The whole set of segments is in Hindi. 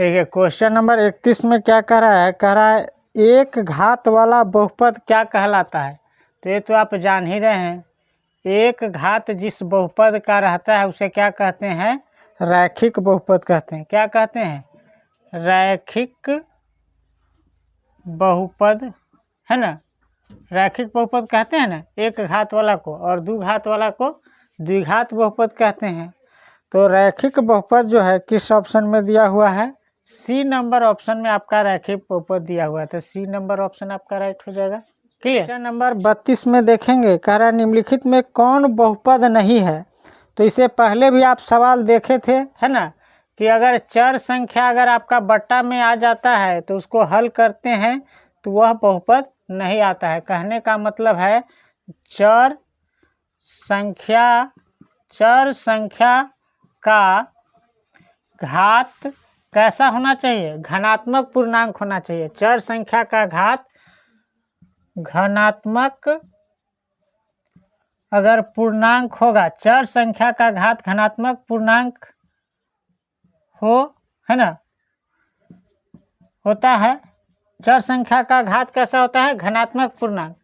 देखिए क्वेश्चन नंबर 31 में क्या कह रहा है, एक घात वाला बहुपद क्या कहलाता है। तो ये तो आप जान ही रहे हैं, एक घात जिस बहुपद का रहता है उसे क्या कहते हैं, रैखिक बहुपद कहते हैं। क्या कहते हैं, रैखिक बहुपद, है ना। रैखिक बहुपद कहते हैं ना एक घात वाला को, और दो घात वाला को द्विघात बहुपद कहते हैं। तो रैखिक बहुपद जो है किस ऑप्शन में दिया हुआ है, सी नंबर ऑप्शन में आपका रैखिक बहुपद दिया हुआ है। तो सी नंबर ऑप्शन आपका राइट हो जाएगा। क्लियर। क्वेश्चन नंबर 32 में देखेंगे, कह रहा है निम्नलिखित में कौन बहुपद नहीं है। तो इसे पहले भी आप सवाल देखे थे, है ना, कि अगर चर संख्या अगर आपका बट्टा में आ जाता है तो उसको हल करते हैं तो वह बहुपद नहीं आता है। कहने का मतलब है चर संख्या का घात कैसा होना चाहिए, धनात्मक पूर्णांक होना चाहिए। चर संख्या का घात धनात्मक अगर पूर्णांक होगा, चर संख्या का घात धनात्मक पूर्णांक हो, है ना, होता है। चर संख्या का घात कैसा होता है, धनात्मक पूर्णांक,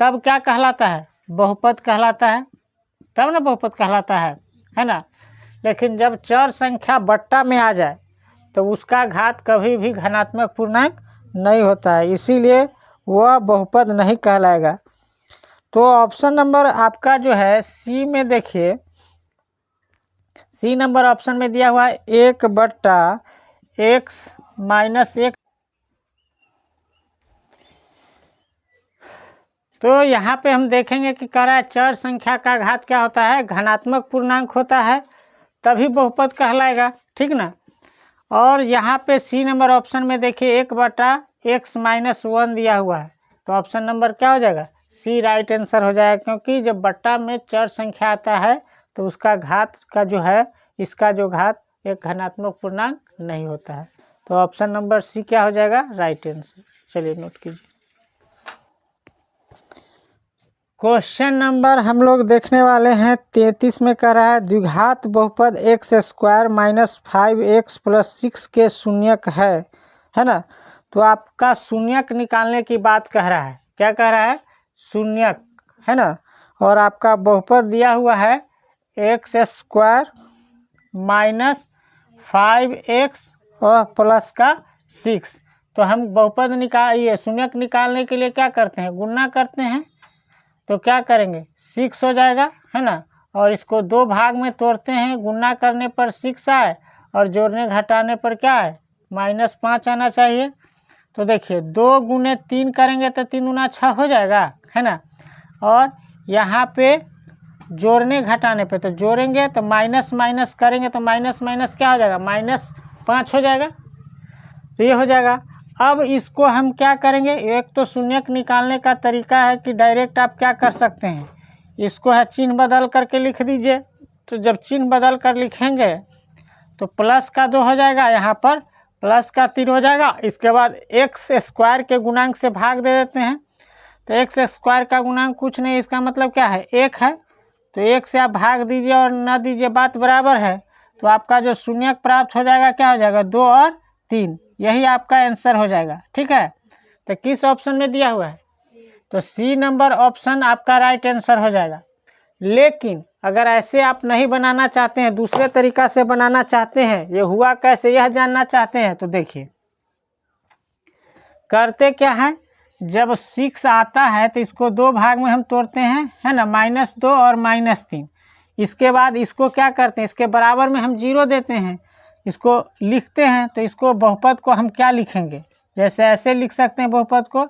तब क्या कहलाता है, बहुपद कहलाता है, तब ना बहुपद कहलाता है ना। लेकिन जब चर संख्या बट्टा में आ जाए तो उसका घात कभी भी धनात्मक पूर्णांक नहीं होता है, इसीलिए वह बहुपद नहीं कहलाएगा। तो ऑप्शन नंबर आपका जो है सी में देखिए, सी नंबर ऑप्शन में दिया हुआ है 1/x-1। तो यहाँ पे हम देखेंगे कि कह रहा है चर संख्या का घात क्या होता है, धनात्मक पूर्णांक होता है, तभी बहुपद कहलाएगा, ठीक ना। और यहाँ पे सी नंबर ऑप्शन में देखिए 1/x-1 दिया हुआ है। तो ऑप्शन नंबर क्या हो जाएगा, सी राइट आंसर हो जाएगा। क्योंकि जब बट्टा में चर संख्या आता है तो उसका घात का जो है, इसका जो घात एक धनात्मक पूर्णांक नहीं होता है। तो ऑप्शन नंबर सी क्या हो जाएगा, राइट आंसर। चलिए नोट कीजिए। क्वेश्चन नंबर हम लोग देखने वाले हैं 33 में कह रहा है द्विघात बहुपद x² - 5x + 6 के शून्यक है ना। तो आपका शून्यक निकालने की बात कह रहा है। क्या कह रहा है, शून्यक, है ना। और आपका बहुपद दिया हुआ है x² - 5x और प्लस का 6। तो हम बहुपद निकालिए, शून्यक निकालने के लिए क्या करते हैं, गुणा करते हैं। तो क्या करेंगे, 6 हो जाएगा, है ना। और इसको दो भाग में तोड़ते हैं, गुणा करने पर 6 आए और जोड़ने घटाने पर क्या है, -5 आना चाहिए। तो देखिए 2 × 3 करेंगे तो 3 × 6 हो जाएगा, है ना। और यहाँ पे जोड़ने घटाने पे तो जोड़ेंगे तो माइनस माइनस करेंगे तो माइनस माइनस क्या हो जाएगा, -5 हो जाएगा। तो ये हो जाएगा। अब इसको हम क्या करेंगे, एक तो शून्यक निकालने का तरीका है कि डायरेक्ट आप क्या कर सकते हैं, इसको है चिन्ह बदल करके लिख दीजिए। तो जब चिन्ह बदल कर लिखेंगे तो प्लस का 2 हो जाएगा, यहाँ पर प्लस का 3 हो जाएगा। इसके बाद x² के गुणांक से भाग दे देते हैं। तो x² का गुणांक कुछ नहीं, इसका मतलब क्या है, 1 है। तो 1 से आप भाग दीजिए और न दीजिए, बात बराबर है। तो आपका जो शून्यक प्राप्त हो जाएगा क्या हो जाएगा, 2 और 3, यही आपका आंसर हो जाएगा, ठीक है। तो किस ऑप्शन में दिया हुआ है, तो सी नंबर ऑप्शन आपका राइट आंसर हो जाएगा। लेकिन अगर ऐसे आप नहीं बनाना चाहते हैं, दूसरे तरीका से बनाना चाहते हैं, ये हुआ कैसे यह जानना चाहते हैं, तो देखिए करते क्या है, जब 6 आता है तो इसको दो भाग में हम तोड़ते हैं, है ना, -2 और -3। इसके बाद इसको क्या करते हैं, इसके बराबर में हम 0 देते हैं, इसको लिखते हैं। तो इसको बहुपद को हम क्या लिखेंगे, जैसे ऐसे लिख सकते हैं बहुपद को,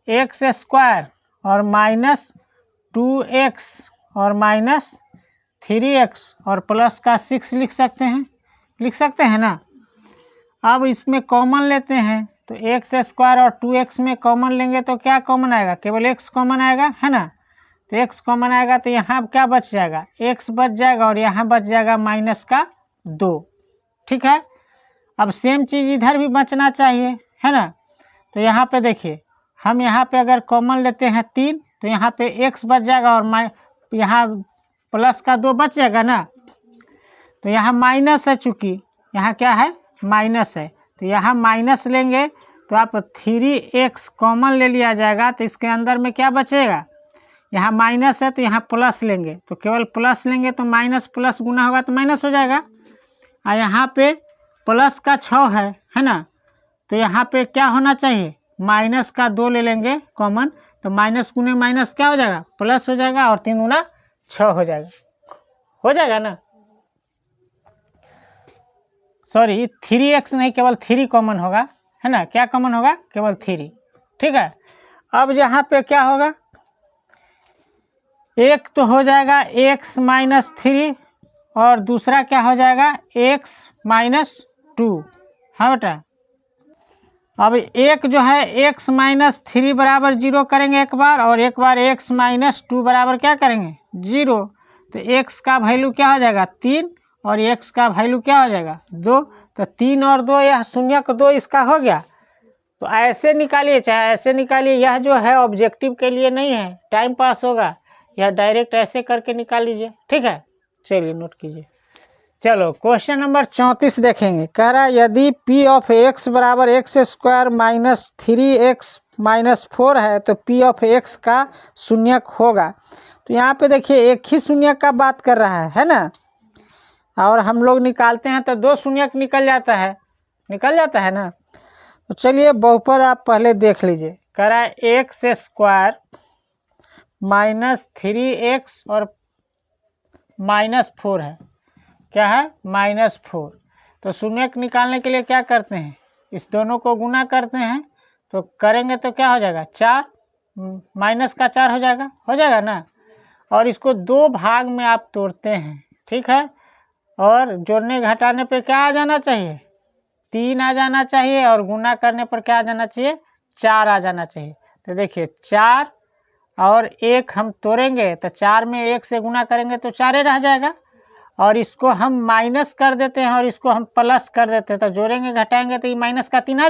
x² और -2x और -3x और प्लस का 6 लिख सकते हैं ना। अब इसमें कॉमन लेते हैं, तो x² और 2x में कॉमन लेंगे तो क्या कॉमन आएगा, केवल x कॉमन आएगा, है ना। तो x कॉमन आएगा तो यहाँ क्या बच जाएगा, x बच जाएगा और यहाँ बच जाएगा -2, ठीक है। अब सेम चीज़ इधर भी बचना चाहिए, है ना। तो यहाँ पे देखिए, हम यहाँ पे अगर कॉमन लेते हैं 3 तो यहाँ पे x बच जाएगा और यहाँ प्लस का 2 बच जाएगा ना। तो यहाँ माइनस है, चूँकि यहाँ क्या है, माइनस है, तो यहाँ माइनस लेंगे तो आप 3x कॉमन ले लिया जाएगा, तो इसके अंदर में क्या बचेगा, यहाँ माइनस है तो यहाँ प्लस लेंगे, तो केवल प्लस लेंगे तो माइनस प्लस गुना होगा तो माइनस हो जाएगा। और यहाँ पे प्लस का 6 है ना, तो यहाँ पे क्या होना चाहिए, माइनस का 2 ले लेंगे कॉमन, तो माइनस गुने माइनस क्या हो जाएगा, प्लस हो जाएगा, और 3 गुना 6 हो जाएगा ना। सॉरी 3x नहीं, केवल 3 कॉमन होगा, है ना, क्या कॉमन होगा, केवल 3। ठीक है, अब यहाँ पे क्या होगा, एक तो हो जाएगा x माइनस 3 और दूसरा क्या हो जाएगा x माइनस 2। हाँ बेटा, अब एक जो है x माइनस 3 बराबर 0 करेंगे एक बार, और एक बार x माइनस 2 बराबर क्या करेंगे 0, तो x का वैल्यू क्या हो जाएगा 3 और x का वैल्यू क्या हो जाएगा 2, तो 3 और 2 यह शून्य का 2 इसका हो गया। तो ऐसे निकालिए चाहे ऐसे निकालिए, यह जो है ऑब्जेक्टिव के लिए नहीं है, टाइम पास होगा, यह डायरेक्ट ऐसे करके निकाल लीजिए। ठीक है, चलिए नोट कीजिए। चलो क्वेश्चन नंबर 34 देखेंगे। कह रहा है यदि p ऑफ x बराबर x square minus 3x minus 4 है तो p ऑफ x का शून्यक होगा। तो यहाँ पे देखिए एक ही शून्यक का बात कर रहा है ना, और हम लोग निकालते हैं तो 2 शून्यक निकल जाता है ना। तो चलिए बहुपद आप पहले देख लीजिए। कह रहा है एक्स स्क्वायर माइनस 3x और माइनस 4 है, क्या है -4। तो शून्यक निकालने के लिए क्या करते हैं, इस दोनों को गुना करते हैं, तो करेंगे तो क्या हो जाएगा 4, माइनस का 4 हो जाएगा ना। और इसको 2 भाग में आप तोड़ते हैं, ठीक है, और जोड़ने घटाने पे क्या आ जाना चाहिए 3 आ जाना चाहिए, और गुना करने पर क्या आ जाना चाहिए 4 आ जाना चाहिए। तो देखिए 4 और 1 हम तोड़ेंगे तो 4 में 1 से गुना करेंगे तो 4 ही रह जाएगा, और इसको हम माइनस कर देते हैं और इसको हम प्लस कर देते हैं, तो जोड़ेंगे घटाएंगे तो ये माइनस का 3 आ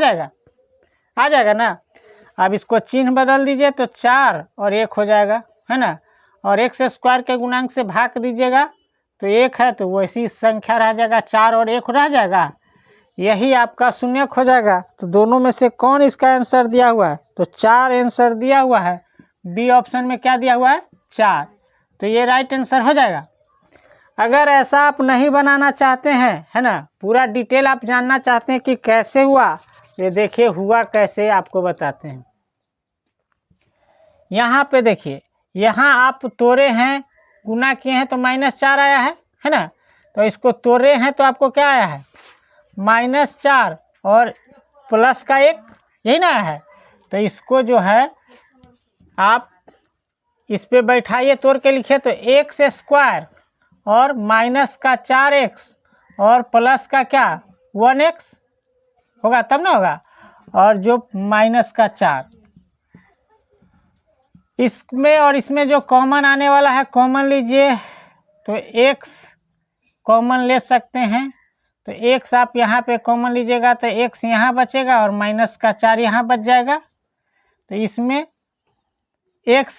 जाएगा ना। अब इसको चिन्ह बदल दीजिए तो 4 और 1 हो जाएगा, है ना, और एक्स स्क्वायर के गुणांक से भाग दीजिएगा तो 1 है, तो वैसी संख्या रह जाएगा 4 और 1 रह जाएगा, यही आपका शून्यक हो जाएगा। तो दोनों में से कौन इसका आंसर दिया हुआ है, तो 4 आंसर दिया हुआ है, बी ऑप्शन में क्या दिया हुआ है 4, तो ये राइट आंसर हो जाएगा। अगर ऐसा आप नहीं बनाना चाहते हैं, है ना, पूरा डिटेल आप जानना चाहते हैं कि कैसे हुआ, ये देखिए हुआ कैसे आपको बताते हैं। यहाँ पे देखिए, यहाँ आप तोड़े हैं गुना किए हैं तो -4 आया है ना, तो इसको तोड़े हैं तो आपको क्या आया है -4 और प्लस का 1, यही ना आया है। तो इसको जो है आप इस पे बैठाइए, तोड़ के लिखिए तो एक्स स्क्वायर और माइनस का 4x और प्लस का क्या 1x होगा, तब ना होगा, और जो माइनस का 4, इसमें और इसमें जो कॉमन आने वाला है कॉमन लीजिए, तो x कॉमन ले सकते हैं, तो x आप यहाँ पे कॉमन लीजिएगा तो x यहाँ बचेगा और माइनस का 4 यहाँ बच जाएगा। तो इसमें x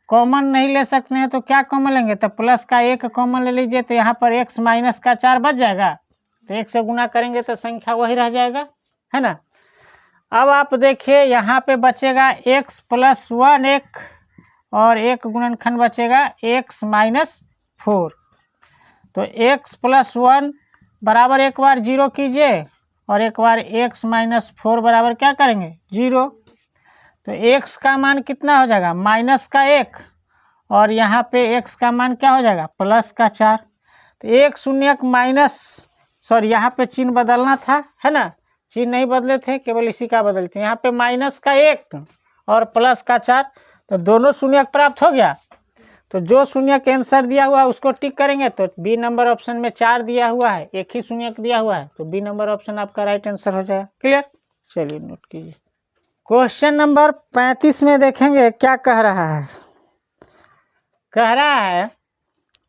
कॉमन नहीं ले सकते हैं तो क्या कॉमन लेंगे, तो प्लस का 1 कॉमन ले लीजिए, तो यहाँ पर x माइनस का 4 बच जाएगा, तो 1 से गुना करेंगे तो संख्या वही रह जाएगा, है ना। अब आप देखिए यहाँ पे बचेगा x प्लस 1 1 और 1 गुणनखंड बचेगा x माइनस 4। तो x प्लस 1 बराबर एक बार 0 कीजिए और एक बार x माइनस 4 बराबर क्या करेंगे 0। तो x का मान कितना हो जाएगा माइनस का 1 और यहाँ पे x का मान क्या हो जाएगा प्लस का 4। तो एक शून्यक माइनस, सॉरी यहाँ पे चिन्ह बदलना था, है ना, चिन्ह नहीं बदले थे, केवल इसी का बदलते। यहाँ पे माइनस का 1 और प्लस का 4, तो दोनों शून्यक प्राप्त हो गया। तो जो शून्यक आंसर दिया हुआ है उसको टिक करेंगे, तो बी नंबर ऑप्शन में 4 दिया हुआ है, एक ही शून्यक दिया हुआ है, तो बी नंबर ऑप्शन आपका राइट आंसर हो जाएगा। क्लियर, चलिए नोट कीजिए। क्वेश्चन नंबर 35 में देखेंगे क्या कह रहा है। कह रहा है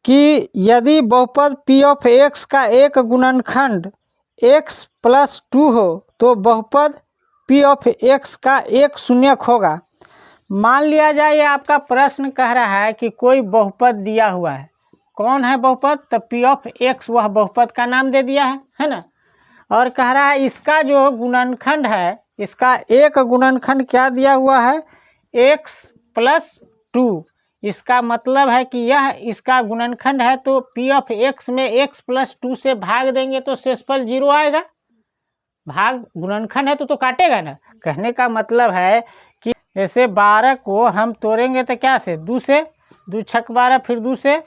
कि यदि बहुपद p ऑफ x का एक गुणनखंड x प्लस 2 हो तो बहुपद p ऑफ x का एक शून्यक होगा। मान लिया जाए ये आपका प्रश्न कह रहा है कि कोई बहुपद दिया हुआ है, कौन है बहुपद, तो p ऑफ x वह बहुपद का नाम दे दिया है ना। और कह रहा है इसका जो गुणनखंड है, इसका एक गुणनखंड क्या दिया हुआ है, x+2। इसका मतलब है कि यह इसका गुणनखंड है, तो p ऑफ x में x+2 से भाग देंगे तो शेषफल 0 आएगा। भाग गुणनखंड है तो काटेगा ना। कहने का मतलब है कि जैसे 12 को हम तोड़ेंगे तो क्या से, 2 से, 2 छक 12, फिर 2 से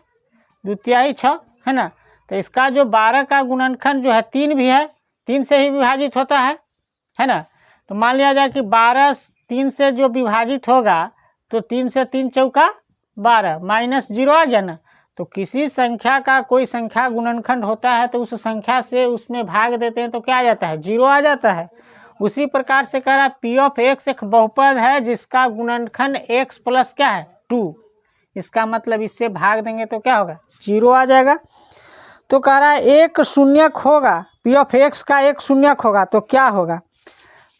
2 तिहाई 6, है ना। तो इसका जो 12 का गुणनखंड जो है 3 भी है, 3 से ही विभाजित होता है ना। तो मान लिया जाए कि 12 3 से जो विभाजित होगा तो 3 से 3 चौका 12 -0 आ गया ना। तो किसी संख्या का कोई संख्या गुणनखंड होता है तो उस संख्या से उसमें भाग देते हैं तो क्या आ जाता है, 0 आ जाता है। उसी प्रकार से कह रहा है p ऑफ x एक बहुपद है जिसका गुणनखंड x प्लस क्या है, 2। इसका मतलब इससे भाग देंगे तो क्या होगा, 0 आ जाएगा। तो कह रहा है एक शून्यक होगा, p ऑफ x का एक शून्यक होगा तो क्या होगा।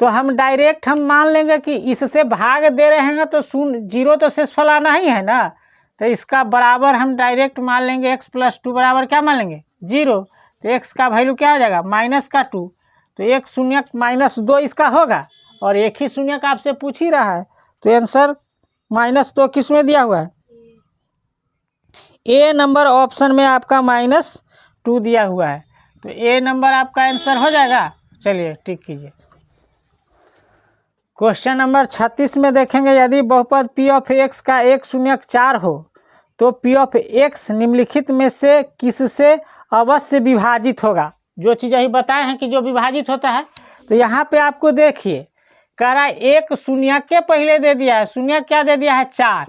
तो हम डायरेक्ट हम मान लेंगे कि इससे भाग दे रहे हैं तो 0 तो शेषफल आना ही है ना। तो इसका बराबर हम डायरेक्ट मान लेंगे x+2 बराबर क्या मान लेंगे, 0। तो x का वैल्यू क्या हो जाएगा, -2। तो एक शून्यक -2 इसका होगा, और एक ही शून्यक आपसे पूछ ही रहा है। तो आंसर -2 किस में दिया हुआ है, ए नंबर ऑप्शन में आपका -2 दिया हुआ है। तो ए नंबर आपका आंसर हो जाएगा। चलिए टिक कीजिए। क्वेश्चन नंबर 36 में देखेंगे, यदि बहुपद p ऑफ x का एक शून्यक 4 हो तो p ऑफ x निम्नलिखित में से किससे अवश्य विभाजित होगा। जो चीज़ यही बताए हैं कि जो विभाजित होता है। तो यहाँ पे आपको देखिए कह रहा है एक शून्यक के पहले दे दिया है, शून्यक क्या दे दिया है, 4।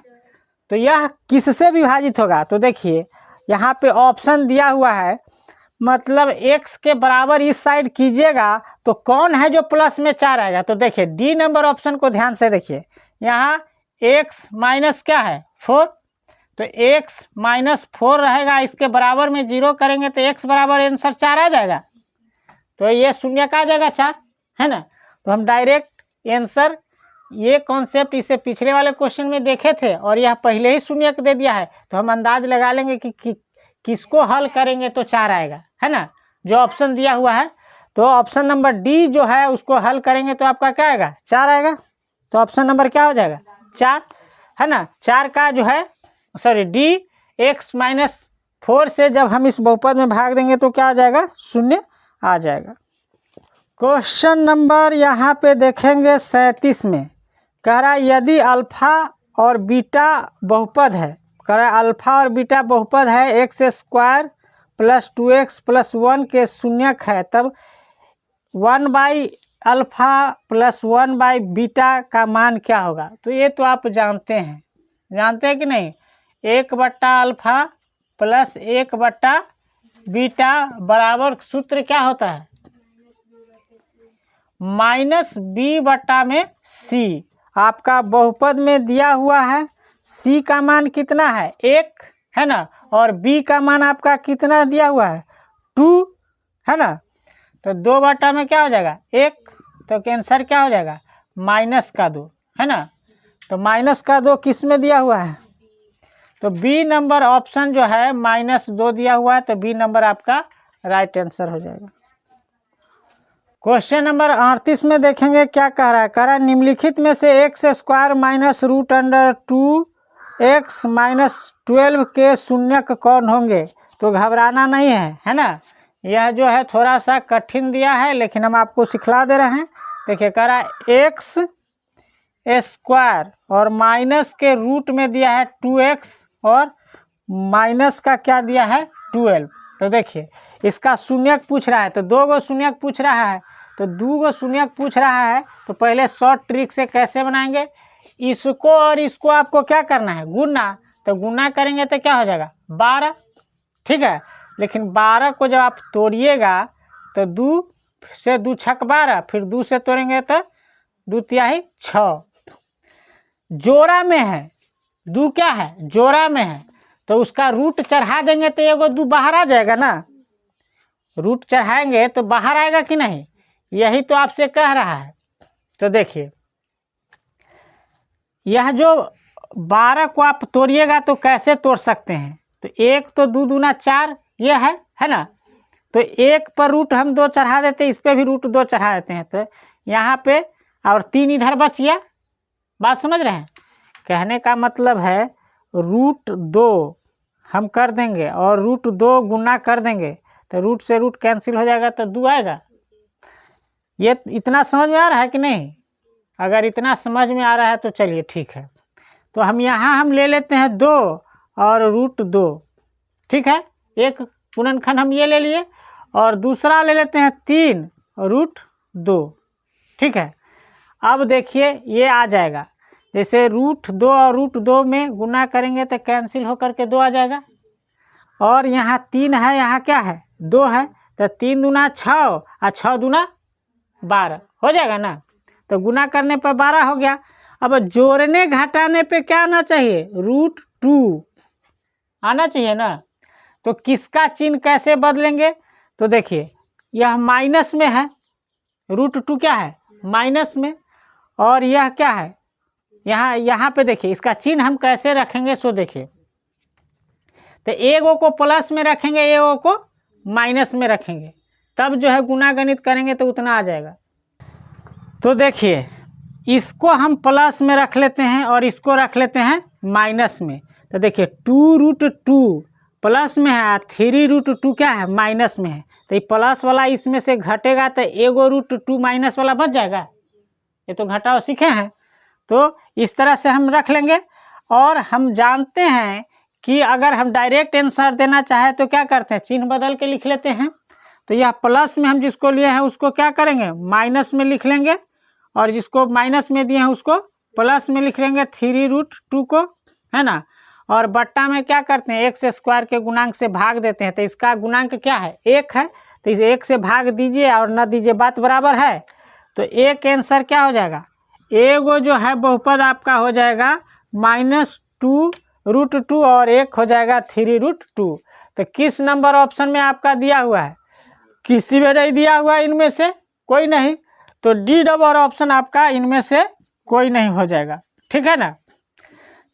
तो यह किससे विभाजित होगा। तो देखिए यहाँ पे ऑप्शन दिया हुआ है, मतलब x के बराबर इस साइड कीजिएगा तो कौन है जो प्लस में 4 आएगा। तो देखिए डी नंबर ऑप्शन को ध्यान से देखिए, यहाँ x माइनस क्या है, 4। तो x -4 रहेगा, इसके बराबर में 0 करेंगे तो x बराबर आंसर 4 आ जाएगा। तो ये शून्य का आ जाएगा 4, है ना। तो हम डायरेक्ट आंसर, ये कॉन्सेप्ट इससे पिछले वाले क्वेश्चन में देखे थे और यह पहले ही शून्य दे दिया है। तो हम अंदाज लगा लेंगे कि किसको हल करेंगे तो 4 आएगा, है ना, जो ऑप्शन दिया हुआ है। तो ऑप्शन नंबर डी जो है उसको हल करेंगे तो आपका क्या आएगा, 4 आएगा। तो ऑप्शन नंबर क्या हो जाएगा, 4, है ना। 4 का जो है सॉरी डी, x-4 से जब हम इस बहुपद में भाग देंगे तो क्या आ जाएगा, 0 आ जाएगा। क्वेश्चन नंबर यहाँ पे देखेंगे 37 में, कह रहा है यदि अल्फा और बीटा बहुपद है, कह रहा है अल्फा और बीटा बहुपद है x² + 2x + 1 के शून्यक है, तब 1/अल्फा + 1/बीटा का मान क्या होगा। तो ये तो आप जानते हैं कि नहीं, 1/अल्फा + 1/बीटा बराबर सूत्र क्या होता है, -b/c। आपका बहुपद में दिया हुआ है, c का मान कितना है, 1, है ना, और b का मान आपका कितना दिया हुआ है, 2, है ना। तो 2 में क्या हो जाएगा, 1। तो आंसर क्या हो जाएगा, -2, है ना। तो -2 किस में दिया हुआ है, तो बी नंबर ऑप्शन जो है -2 दिया हुआ है। तो बी नंबर आपका राइट आंसर हो जाएगा। क्वेश्चन नंबर 38 में देखेंगे क्या कह रहा है, कह रहा है निम्नलिखित में से x² -√2x - 12 के शून्यक कौन होंगे। तो घबराना नहीं है ना। यह जो है थोड़ा सा कठिन दिया है लेकिन हम आपको सिखला दे रहे हैं। देखिए कह रहा है x² और माइनस के रूट में दिया है 2x और माइनस का क्या दिया है, 12। तो देखिए इसका शून्यक पूछ रहा है, तो 2 गो शून्यक पूछ रहा है, तो 2 गो शून्यक पूछ रहा है। तो पहले शॉर्ट ट्रिक से कैसे बनाएंगे, इसको और इसको आपको क्या करना है, गुना। तो गुना करेंगे तो क्या हो जाएगा, 12, ठीक है। लेकिन 12 को जब आप तोड़िएगा तो 2 से 2 छक 12, फिर 2 से तोड़ेंगे तो 2 तिहाई 6। जोड़ा में है, 2 क्या है, जोड़ा में है, तो उसका रूट चढ़ा देंगे तो एगो 2 बाहर आ जाएगा ना। रूट चढ़ाएंगे तो बाहर आएगा कि नहीं, यही तो आपसे कह रहा है। तो देखिए यह जो 12 को आप तोड़िएगा तो कैसे तोड़ सकते हैं, तो 1 तो 2 दूना 4 ये है ना। तो 1 पर रूट हम 2 चढ़ा देते, इस पर भी रूट 2 चढ़ा देते हैं, तो यहाँ पे और 3 इधर बच गया। बात समझ रहे हैं? कहने का मतलब है रूट 2 हम कर देंगे और रूट 2 गुना कर देंगे, तो रूट से रूट कैंसिल हो जाएगा, तो 2 आएगा। ये इतना समझ में आ रहा है कि नहीं? अगर इतना समझ में आ रहा है तो चलिए ठीक है। तो हम यहाँ हम ले लेते हैं 2 और रूट 2, ठीक है। एक गुणनखंड हम ये ले लिए और दूसरा ले लेते हैं 3 रूट 2, ठीक है। अब देखिए ये आ जाएगा, जैसे रूट 2 और रूट 2 में गुना करेंगे तो कैंसिल होकर के 2 आ जाएगा। और यहाँ 3 है, यहाँ क्या है 2 है, तो 3 दूना 6 और 6 दूना 12 हो जाएगा ना। तो गुना करने पर 12 हो गया। अब जोड़ने घटाने पे क्या आना चाहिए? रूट 2 आना चाहिए ना। तो किसका चिन्ह कैसे बदलेंगे? तो देखिए यह माइनस में है, रूट 2 क्या है माइनस में, और यह क्या है यहाँ पे देखिए इसका चिन्ह हम कैसे रखेंगे सो देखिए। तो एगो को प्लस में रखेंगे, एगो को माइनस में रखेंगे, तब जो है गुना गणित करेंगे तो उतना आ जाएगा। तो देखिए इसको हम प्लस में रख लेते हैं और इसको रख लेते हैं माइनस में। तो देखिए 2 रूट 2 प्लस में है, 3 रूट 2 क्या है माइनस में है। तो ये प्लस वाला इसमें से घटेगा तो एगो रूट 2 माइनस वाला बच जाएगा। ये तो घटाव सीखे हैं, तो इस तरह से हम रख लेंगे। और हम जानते हैं कि अगर हम डायरेक्ट आंसर देना चाहे तो क्या करते हैं, चिन्ह बदल के लिख लेते हैं। तो यह प्लस में हम जिसको लिए हैं उसको क्या करेंगे माइनस में लिख लेंगे, और जिसको माइनस में दिए हैं उसको प्लस में लिख लेंगे 3 रूट 2 को, है ना। और बट्टा में क्या करते हैं एक्स स्क्वायर के गुणांक से भाग देते हैं। तो इसका गुणांक क्या है 1 है, तो इस 1 से भाग दीजिए और न दीजिए, बात बराबर है। तो एक आंसर क्या हो जाएगा, एगो जो है बहुपद आपका हो जाएगा -2 रूट 2 और एक हो जाएगा 3 रूट 2। तो किस नंबर ऑप्शन में आपका दिया हुआ है? किसी में नहीं दिया हुआ है, इनमें से कोई नहीं। तो डी नंबर ऑप्शन आपका इनमें से कोई नहीं हो जाएगा, ठीक है ना।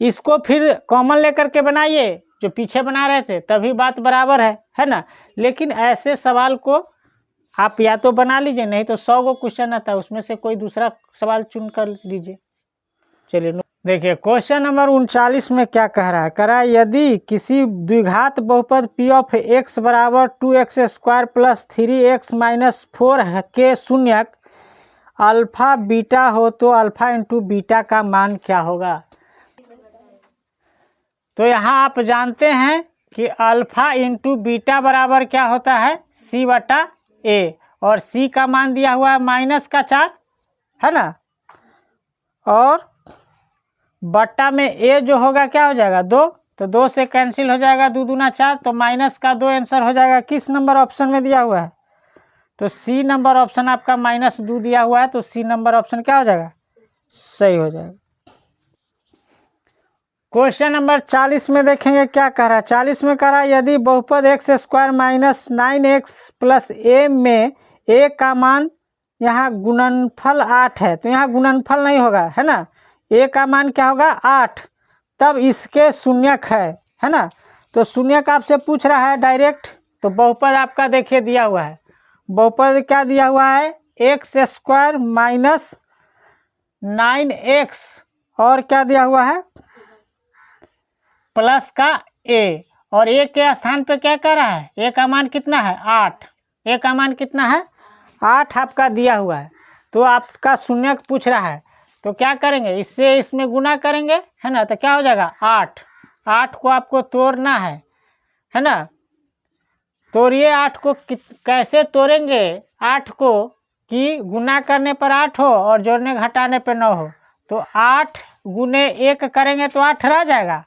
इसको फिर कॉमन लेकर के बनाइए जो पीछे बना रहे थे, तभी बात बराबर है ना। लेकिन ऐसे सवाल को आप या तो बना लीजिए, नहीं तो 100 गो क्वेश्चन आता है उसमें से कोई दूसरा सवाल चुन कर लीजिए। चलिए देखिए क्वेश्चन नंबर 39 में क्या कह रहा है, कह रहा है यदि किसी द्विघात बहुपद p ऑफ x बराबर 2x square plus 3x minus 4 के शून्यक अल्फा बीटा हो तो अल्फा इंटू बीटा का मान क्या होगा। तो यहाँ आप जानते हैं कि अल्फा इंटू बीटा बराबर क्या होता है c/a, और c का मान दिया हुआ है -4, है ना। और बट्टा में a जो होगा क्या हो जाएगा 2, तो 2 से कैंसिल हो जाएगा, 2 दूना 4, तो -2 आंसर हो जाएगा। किस नंबर ऑप्शन में दिया हुआ है? तो सी नंबर ऑप्शन आपका -2 दिया हुआ है, तो सी नंबर ऑप्शन क्या हो जाएगा सही हो जाएगा। क्वेश्चन नंबर 40 में देखेंगे क्या कह रहा है। 40 में कह रहा है यदि बहुपद x square minus 9x plus a में a का मान यहाँ गुणनफल 8 है, तो यहाँ गुणनफल नहीं होगा, है ना। a का मान क्या होगा 8, तब इसके शून्यक है ना। तो शून्यक आपसे पूछ रहा है डायरेक्ट, तो बहुपद आपका देखिए दिया हुआ है। बहुपद क्या दिया हुआ है x स्क्वायर माइनस 9x और क्या दिया हुआ है प्लस का a, और a के स्थान पे क्या कर रहा है, a का मान कितना है 8, a का मान कितना है 8 आपका दिया हुआ है। तो आपका शून्यक पूछ रहा है, तो क्या करेंगे इससे इसमें गुना करेंगे, है ना। तो क्या हो जाएगा 8 को आपको तोड़ना है ना। तोड़िए 8 को, कैसे तोड़ेंगे 8 को कि गुना करने पर 8 हो और जोड़ने घटाने पर 9 हो। तो 8 गुने 1 करेंगे तो 8 रह जाएगा,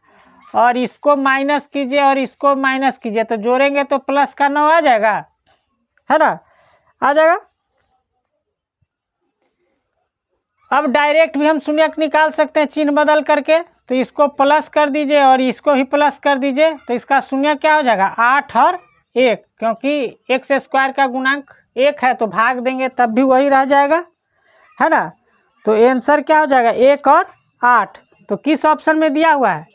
और इसको माइनस कीजिए और इसको माइनस कीजिए, तो जोड़ेंगे तो प्लस का 9 आ जाएगा, है ना, आ जाएगा। अब डायरेक्ट भी हम शून्यक निकाल सकते हैं चिन्ह बदल करके, तो इसको प्लस कर दीजिए और इसको ही प्लस कर दीजिए, तो इसका शून्यक क्या हो जाएगा 8 और 1, क्योंकि x स्क्वायर का गुणांक 1 है तो भाग देंगे तब भी वही रह जाएगा, है ना। तो आंसर क्या हो जाएगा 1 और 8। तो किस ऑप्शन में दिया हुआ है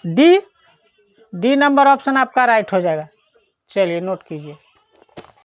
डी नंबर ऑप्शन आपका राइट हो जाएगा। चलिए नोट कीजिए।